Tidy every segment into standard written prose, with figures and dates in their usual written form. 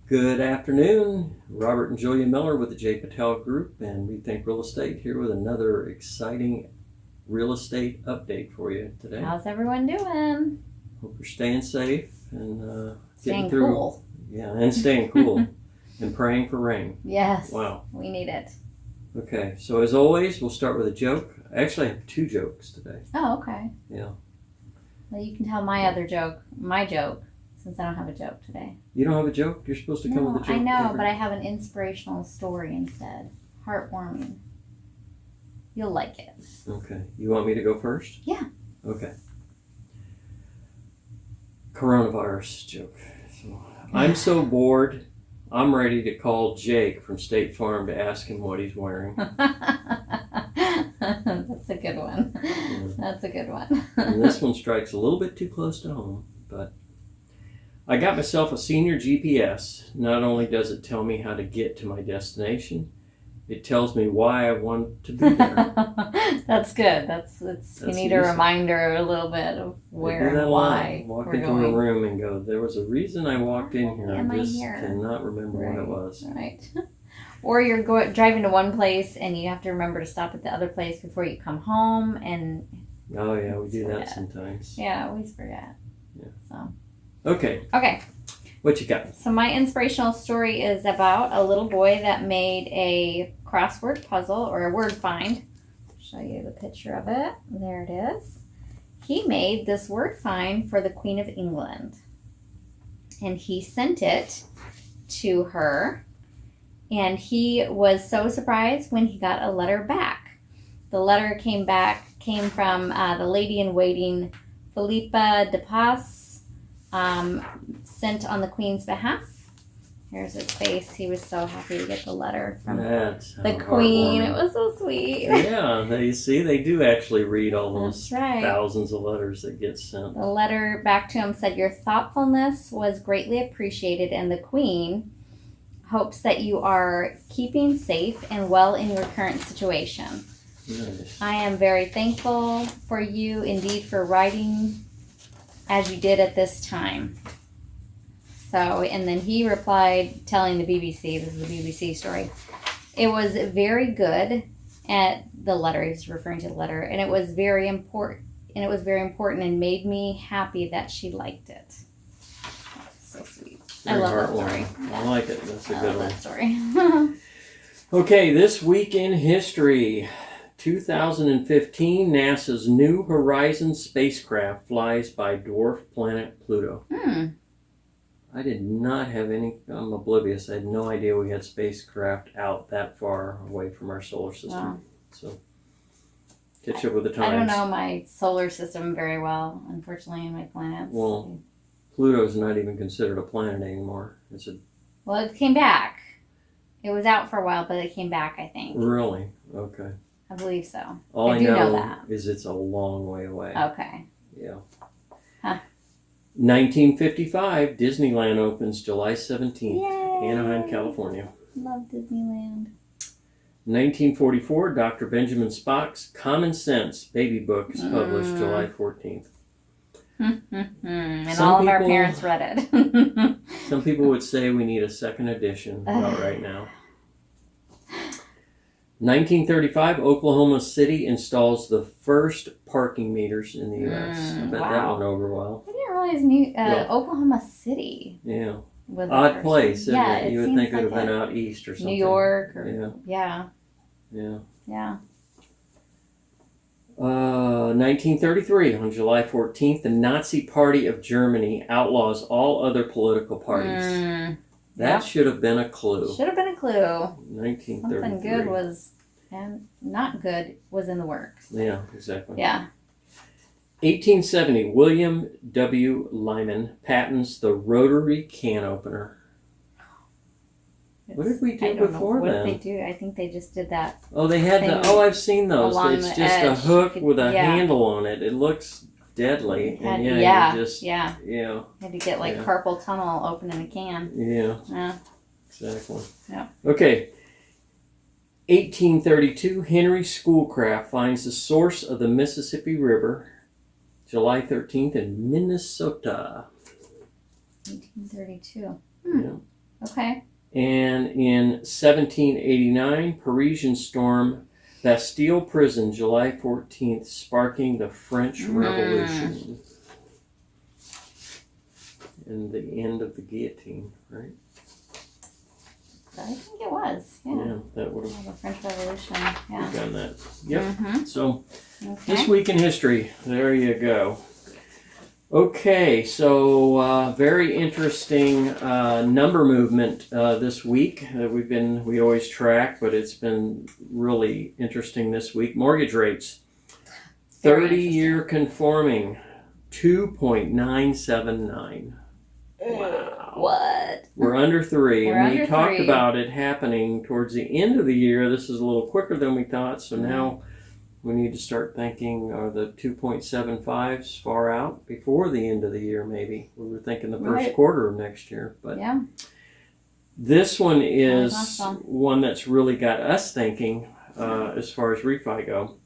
Good afternoon. Robert and Julia Miller with the J. Patel Group and Rethink Real Estate here with another exciting real estate update for you today. How's everyone doing? Hope you're staying safe and Staying getting through. cool. Yeah, and staying cool and praying for rain. Yes. Wow. We need it. Okay, so as always, we'll start with a joke. Actually, I have two jokes today. Oh, okay. Yeah. Well, you can tell my joke, since I don't have a joke today. You don't have a joke? You're supposed to come with a joke. I know, every- but I have an inspirational story instead. Heartwarming. You'll like it. Okay. You want me to go first? Yeah. Okay. Coronavirus joke. So, I'm so bored, I'm ready to call Jake from State Farm to ask him what he's wearing. That's a good one. Yeah. That's a good one. And this one strikes a little bit too close to home, but I got myself a senior GPS. Not only does it tell me how to get to my destination, it tells me why I want to be there. That's good. That's you need a useful. reminder a little bit of where I do that and a lot. why Walk we're into going. a room and go, there was a reason I walked in here. Why am I I just here? cannot remember what it was. Right. Or you're driving to one place and you have to remember to stop at the other place before you come home, and Oh yeah, we do that Forget. sometimes. yeah, I always forget. Yeah. So Okay, what you got? so my inspirational story is about a little boy that made a crossword puzzle or a word find. I'll show you the picture of it. There it is. He made this word find for the Queen of England, and he sent it to her. And he was so surprised when he got a letter back. The letter came from the lady in waiting, Philippa de Paz, sent on the Queen's behalf. Here's his face. He was so happy to get the letter from That's the Queen. It heartwarming. was so sweet. Yeah, they do actually read all those That's right. thousands of letters that get sent. The letter back to him said, "Your thoughtfulness was greatly appreciated, and the Queen hopes that you are keeping safe and well in your current situation. Nice. I am very thankful for you indeed for writing as you did at this time." So, and then he replied telling the BBC, this is a BBC story, "It was very good," at the letter, he's referring to the letter, "and it was very important, and made me happy that she liked it." So sweet. I Very love that heartwarming. story. I like it. That's a I good love one. that story. Okay, this week in history, 2015, NASA's New Horizons spacecraft flies by dwarf planet Pluto. I did not have I'm oblivious. I had no idea we had spacecraft out that far away from our solar system. Wow. So, catch up with the times. I don't know my solar system very well, unfortunately, and my planets. Well, Pluto's not even considered a planet anymore. Well, it came back. It was out for a while, but it came back, I think. Really? Okay. I believe so. All I do know know that. is it's a long way away. Okay. Yeah. Huh. 1955, Disneyland opens July 17th, Yay! Anaheim, California. Love Disneyland. 1944, Dr. Benjamin Spock's Common Sense baby book is published July 14th. And Some all of our people- parents read it. Some people would say we need a second edition about right now. 1935, Oklahoma City installs the first parking meters in the U.S. I bet that wow. went over well. I didn't realize Oklahoma City Yeah. was the Odd first place, isn't one. Yeah, it? You would seems think it would like have been it. out east or something. New York. Or, Yeah. Yeah. 1933, on July 14th, the Nazi Party of Germany outlaws all other political parties. That Yep. should have been a clue. Should have been a clue. 1933. Something good was, and not good was in the works. Yeah, exactly. Yeah. 1870, William W. Lyman patents the rotary can opener. What did we do I don't before know. What then? did they do? I think they just did that. Oh, they had thing I've seen those. along It's the just a edge. hook You could- with a yeah. handle on it. It looks deadly. And you just, yeah. yeah, Had to get like Yeah. carpal tunnel opening a can. yeah, Yeah. exactly. Yeah. Okay. 1832, Henry Schoolcraft finds the source of the Mississippi River, July 13th in Minnesota. 1832. Yeah. Okay. And in 1789, Parisian storm Bastille prison, July 14th, sparking the French Revolution. And the end of the guillotine, right? I think it was. Yeah. That would have the French Revolution. Yeah. done that. Yep. Mm-hmm. So, Okay. this week in history, there you go. Okay, so very interesting number movement this week that we always track, but it's been really interesting this week. Mortgage rates, 30-year conforming, 2.979. Wow. What? We're under 3. We're and under we talked 3. about it happening towards the end of the year. This is a little quicker than we thought, so now we need to start thinking, are the 2.75s far out before the end of the year, maybe? We were thinking the first quarter of next year. But this one is one that's really got us thinking as far as refi go.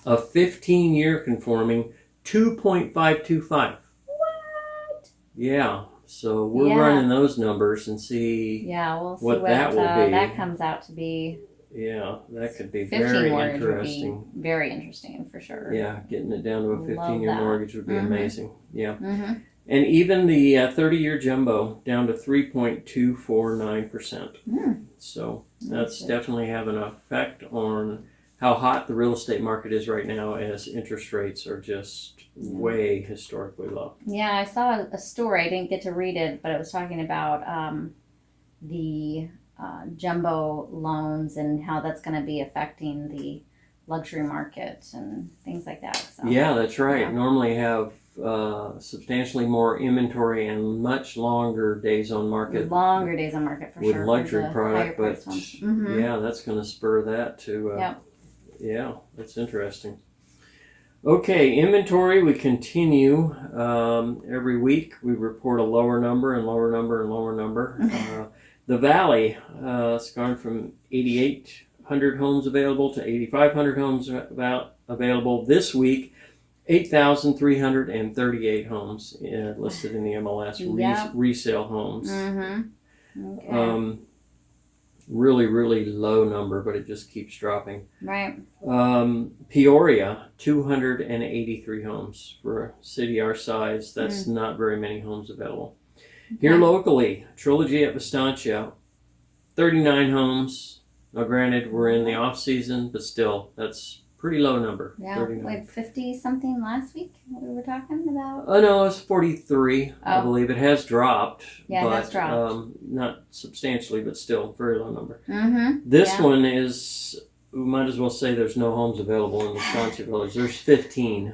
A 15-year conforming, 2.525. What? Yeah. So we're running those numbers and see we'll see what that will be. That comes out to be. Yeah, that could be very interesting. Very interesting for sure. Yeah, getting it down to a 15-year mortgage would be amazing. Yeah. Mm-hmm. And even the 30-year jumbo down to 3.249%. So that's definitely having an effect on how hot the real estate market is right now, as interest rates are just way historically low. Yeah, I saw a story. I didn't get to read it, but it was talking about the jumbo loans and how that's going to be affecting the luxury market and things like that. So, yeah, that's right. Normally have substantially more inventory and much longer days on market. Longer days on market for with sure. With luxury product, but yeah, that's going to spur that to. Yeah, that's interesting. Okay, inventory, we continue. Every week we report a lower number and lower number and lower number. The Valley, it's gone from 8,800 homes available to 8,500 homes available this week. 8,338 homes listed in the MLS resale homes. Okay. Really, really low number, but it just keeps dropping. Right. Peoria, 283 homes for a city our size. That's not very many homes available. Okay. Here locally, Trilogy at Vistancia, 39 homes. Now, granted, we're in the off season, but still, that's pretty low number. Yeah, 39. Like 50 something last week. What we were talking about. Oh no, it's 43. I believe it has dropped. Yeah, but, it has dropped. Not substantially, but still very low number. This one is. We might as well say there's no homes available in the Vistancia Village. There's 15,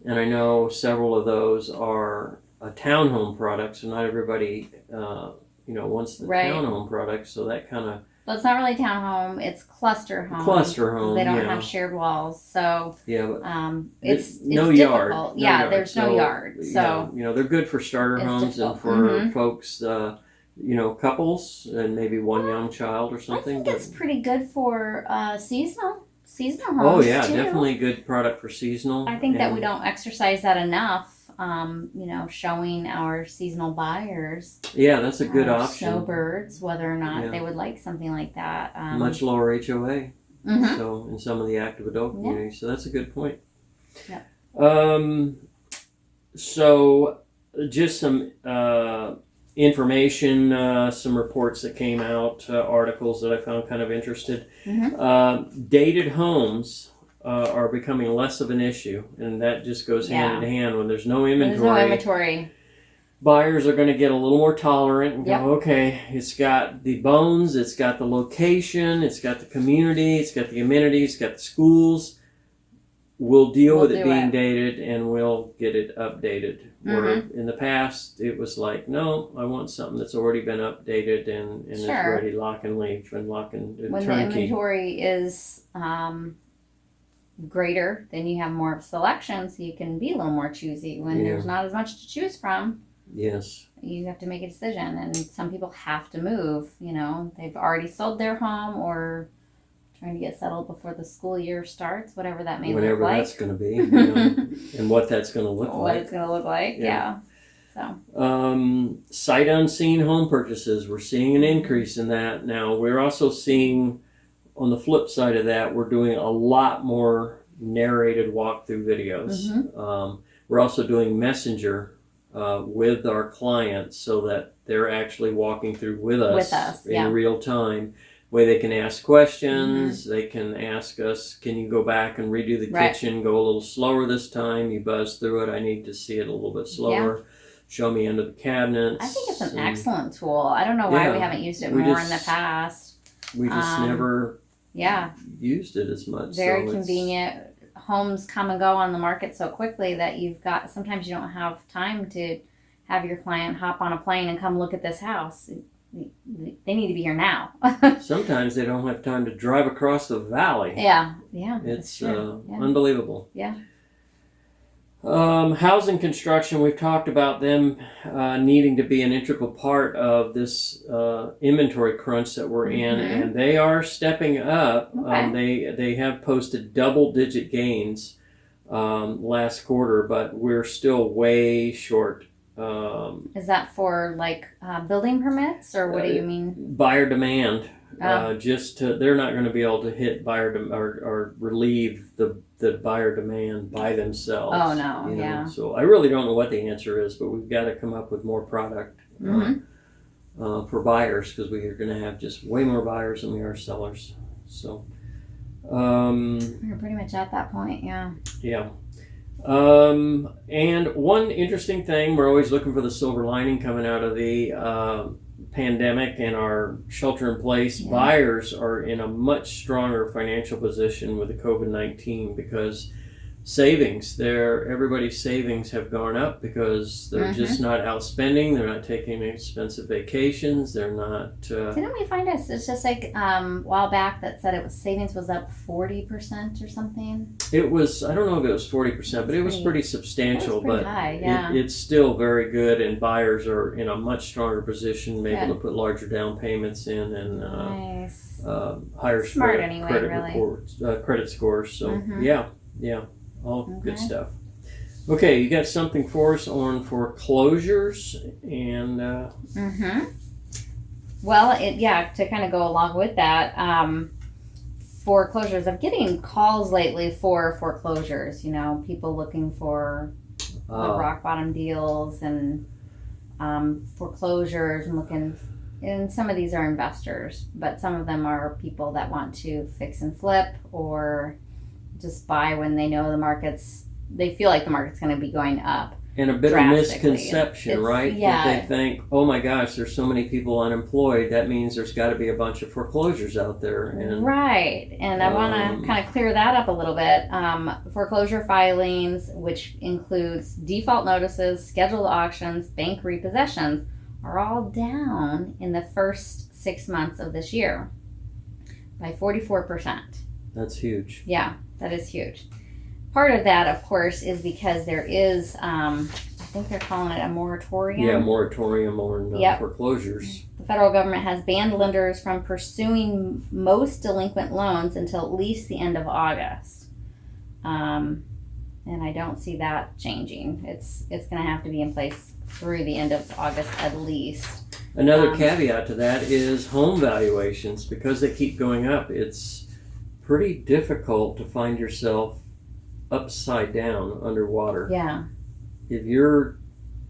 and I know several of those are a townhome product. So not everybody, wants the townhome product. So that kind of. Well, it's not really townhome. It's cluster home. Cluster home. They don't have shared walls, so but it's no difficult. Yard. There's no yard. So they're good for starter homes difficult. and for folks, couples and maybe one young child or something. I think it's pretty good for seasonal homes. Oh yeah, too. Definitely a good product for seasonal. I think that we don't exercise that enough. Showing our seasonal buyers. Yeah, that's a good option. Snowbirds, whether or not they would like something like that. Much lower HOA. So in some of the active adult communities. So that's a good point. Yep. So just some information, some reports that came out, articles that I found kind of interested. Dated homes are becoming less of an issue, and that just goes hand in hand. When there's no inventory, buyers are going to get a little more tolerant and go, okay, it's got the bones, it's got the location, it's got the community, it's got the amenities, it's got the schools. We'll deal with it being dated, and we'll get it updated. Where in the past, it was like, no, I want something that's already been updated and is ready, lock and leave and lock and when turnkey. The inventory is greater, then you have more of a selection, so you can be a little more choosy. When there's not as much to choose from, you have to make a decision, and some people have to move. They've already sold their home or trying to get settled before the school year starts, whatever that may look like. Whatever that's going to be, and what that's going to look like. What it's going to look like, yeah. So Sight unseen home purchases, we're seeing an increase in that. Now, we're also seeing, on the flip side of that, we're doing a lot more narrated walkthrough videos. We're also doing Messenger with our clients so that they're actually walking through with us in real time. Way they can ask questions, they can ask us, can you go back and redo the kitchen, go a little slower this time, you buzz through it, I need to see it a little bit slower, show me under the cabinets. I think it's an excellent tool. I don't know why we haven't used it more in the past. We just never used it as much. Very convenient. Homes come and go on the market so quickly that sometimes you don't have time to have your client hop on a plane and come look at this house. They need to be here now. Sometimes they don't have time to drive across the valley. Yeah. It's unbelievable. Yeah. Housing construction, we've talked about them needing to be an integral part of this inventory crunch that we're in, and they are stepping up. They have posted double-digit gains last quarter, but we're still way short. Is that for building permits, or what do you mean? Buyer demand. They're not going to be able to hit or relieve the buyer demand by themselves. Oh no, So I really don't know what the answer is, but we've got to come up with more product for buyers, because we are going to have just way more buyers than we are sellers. So we're pretty much at that point. Yeah. And one interesting thing, we're always looking for the silver lining coming out of the pandemic and our shelter in place. Buyers are in a much stronger financial position with the COVID-19 because everybody's savings have gone up because they're just not out spending. They're not taking expensive vacations. They're not. Didn't we find a statistic a while back that said savings was up 40% or something? It was, I don't know if it was 40%, but it was pretty substantial. It was pretty high, it's still very good, and buyers are in a much stronger position, able to put larger down payments in and higher credit scores. So yeah. All good stuff. Okay, you got something for us on foreclosures and. Well, to kind of go along with that, foreclosures. I'm getting calls lately for foreclosures. People looking for the rock bottom deals and foreclosures, and some of these are investors, but some of them are people that want to fix and flip or just buy when they know they feel like the market's going to be going up. And a bit of misconception, right? Yeah. That they think, oh my gosh, there's so many people unemployed. That means there's got to be a bunch of foreclosures out there. And, right. And I want to kind of clear that up a little bit. Foreclosure filings, which includes default notices, scheduled auctions, bank repossessions, are all down in the first 6 months of this year by 44%. That's huge. Yeah. That is huge. Part of that, of course, is because there is, I think they're calling it a moratorium. Yeah, moratorium on foreclosures. The federal government has banned lenders from pursuing most delinquent loans until at least the end of August. And I don't see that changing. It's going to have to be in place through the end of August at least. Another caveat to that is home valuations. Because they keep going up, it's pretty difficult to find yourself upside down underwater. Yeah. If you're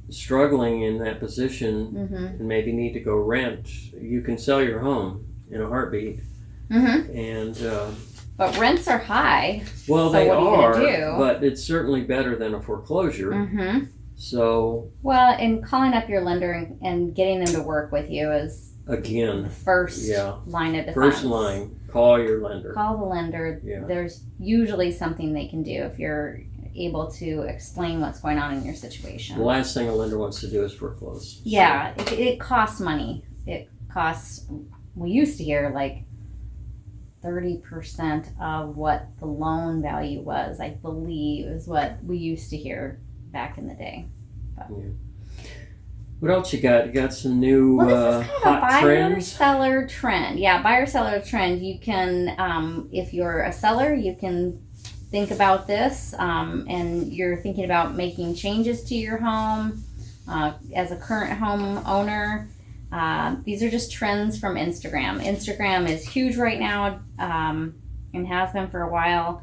struggling in that position and maybe need to go rent, you can sell your home in a heartbeat. And but rents are high. Well, so they what are, you gonna do? But it's certainly better than a foreclosure. So and calling up your lender and getting them to work with you is again the first line of defense. First line. Call your lender. Call the lender. Yeah. There's usually something they can do if you're able to explain what's going on in your situation. The last thing a lender wants to do is foreclose. Yeah, it costs money. We used to hear 30% of what the loan value was, I believe, is what we used to hear back in the day. But. Yeah. What else you got? You got some new this is kind of hot a trends? buyer-seller trend. Yeah, buyer-seller trend. You can, if you're a seller, you can think about this, and you're thinking about making changes to your home. as a current home owner. These are just trends from Instagram. Instagram is huge right now, and has been for a while.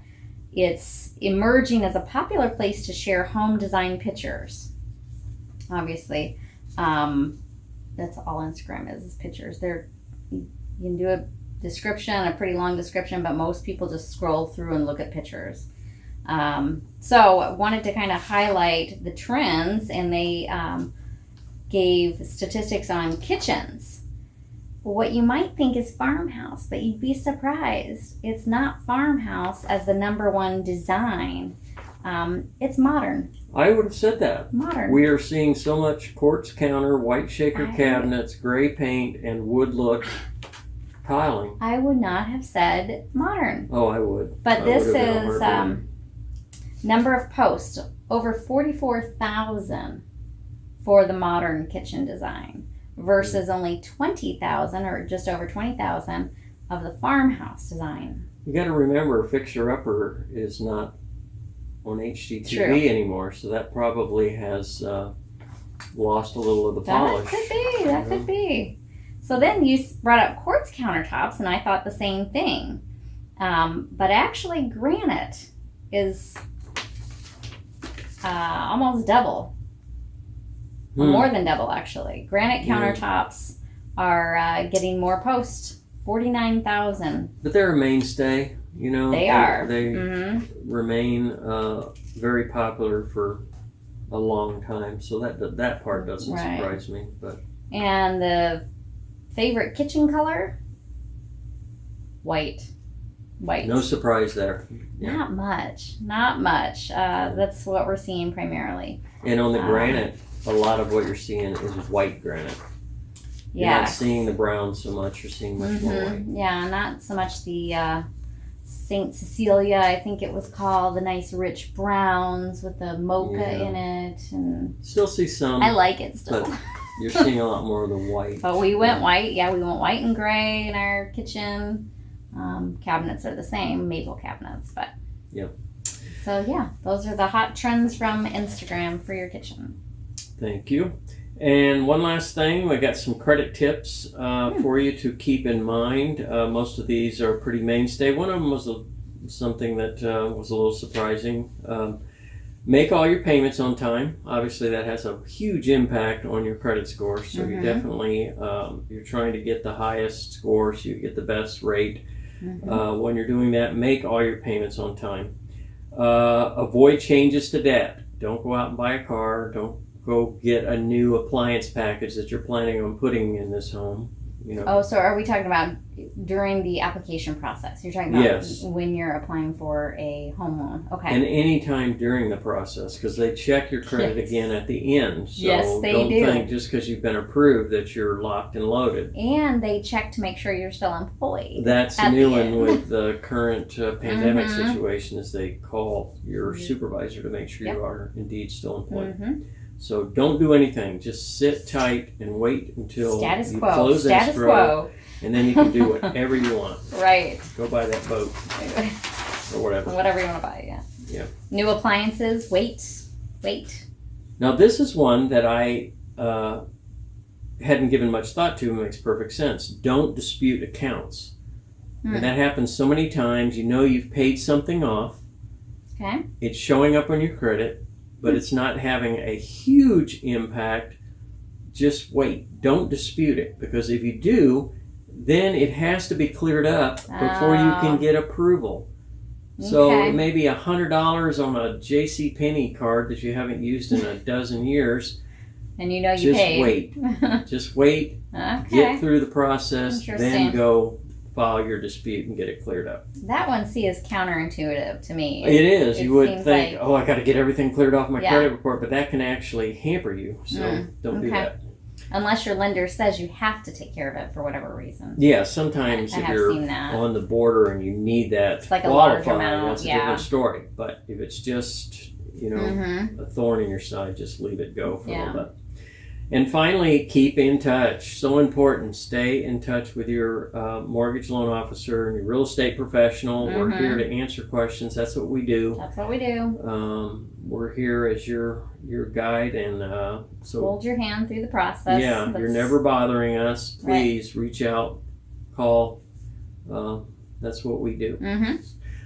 It's emerging as a popular place to share home design pictures. Obviously, that's all Instagram is pictures. You can do a description, a pretty long description, but most people just scroll through and look at pictures. So I wanted to kind of highlight the trends, and they gave statistics on kitchens. What you might think is farmhouse, but you'd be surprised. It's not farmhouse as the number one design. It's modern. I would have said that. Modern. We are seeing so much quartz counter, white shaker cabinets, gray paint, and wood look tiling. I would not have said modern. Oh, I would. But this is number of posts, over 44,000 for the modern kitchen design versus only 20,000 or just over 20,000 of the farmhouse design. You got to remember, Fixer Upper is not on HGTV True. anymore, so that probably has lost a little of the polish. That could be. So then you brought up quartz countertops, and I thought the same thing. But actually, granite is almost double. More than double, actually. Granite countertops are getting more posts, 49,000. But they're a mainstay, you know. They are. They remain very popular for a long time, so that part doesn't surprise me. But and the favorite kitchen color? White. No surprise there. Yeah. Not much. That's what we're seeing primarily. And on the granite, a lot of what you're seeing is white granite. You're not seeing the brown so much. You're seeing much more white. Yeah, not so much the St. Cecilia, I think it was called, the nice rich browns with the mocha in it. And still see some. I like it still. But you're seeing a lot more of the white. But we went white. Yeah, we went white and gray in our kitchen. Cabinets are the same, maple cabinets. But So yeah, those are the hot trends from Instagram for your kitchen. Thank you. And one last thing, we got some credit tips for you to keep in mind. Most of these are pretty mainstay. One of them was something that was a little surprising. Make all your payments on time. Obviously, that has a huge impact on your credit score. So you definitely, you're trying to get the highest score so you get the best rate. When you're doing that, make all your payments on time. Avoid changes to debt. Don't go out and buy a car. Don't go get a new appliance package that you're planning on putting in this home. You know. Oh, so are we talking about during the application process? You're talking about when you're applying for a home loan. Okay. And any time during the process, because they check your credit again at the end. So yes, they don't do. think just because you've been approved that you're locked and loaded. And they check to make sure you're still employed. That's the new one with the current pandemic situation is they call your supervisor to make sure you are indeed still employed. So don't do anything. Just sit tight and wait until you close escrow, and then you can do whatever you want. Right. Go buy that boat or whatever. Whatever you want to buy, yeah. New appliances, wait. Now this is one that I hadn't given much thought to. It makes perfect sense. Don't dispute accounts. And that happens so many times. You know you've paid something off. Okay. It's showing up on your credit, but it's not having a huge impact. Just wait. Don't dispute it, because if you do, then it has to be cleared up before you can get approval. So it may be $100 on a JCPenney card that you haven't used in a dozen years. And you know you paid. Just wait. Okay. Get through the process, then go file your dispute and get it cleared up. That one, is counterintuitive to me. It is. You would think, I got to get everything cleared off my credit report, but that can actually hamper you. So don't do that. Unless your lender says you have to take care of it for whatever reason. Yeah, sometimes if you're on the border and you need that it's like a large amount, that's a different story. But if it's just, a thorn in your side, just leave it go for a little bit. And finally, keep in touch. So important. Stay in touch with your mortgage loan officer and your real estate professional. We're here to answer questions. That's what we do. That's what we do. We're here as your guide, and so hold your hand through the process. Yeah, you're never bothering us. Please reach out, call. That's what we do.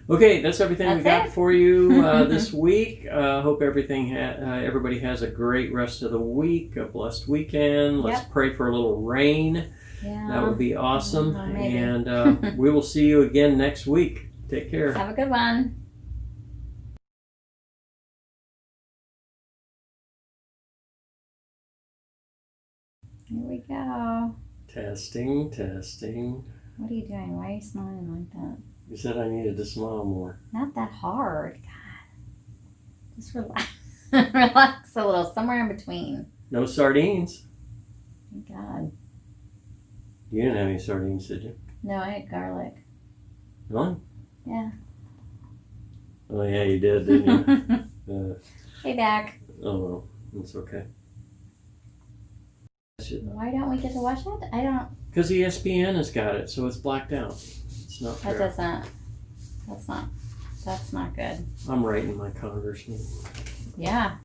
Okay, that's everything we got for you this week. Hope everybody has a great rest of the week, a blessed weekend. Let's pray for a little rain. Yeah. That would be awesome. And we will see you again next week. Take care. Have a good one. Here we go. Testing. What are you doing? Why are you smiling like that? You said I needed to smile more. Not that hard. God. Just relax. Relax a little. Somewhere in between. No sardines. Thank God. You didn't have any sardines, did you? No, I had garlic. Really? Yeah. Oh, yeah, you did, didn't you? Hey, back. Oh, well. It's okay. Why don't we get to watch it? I don't... Because ESPN has got it, so it's blacked out. It's not fair. That's not good. I'm writing my congressman. Yeah.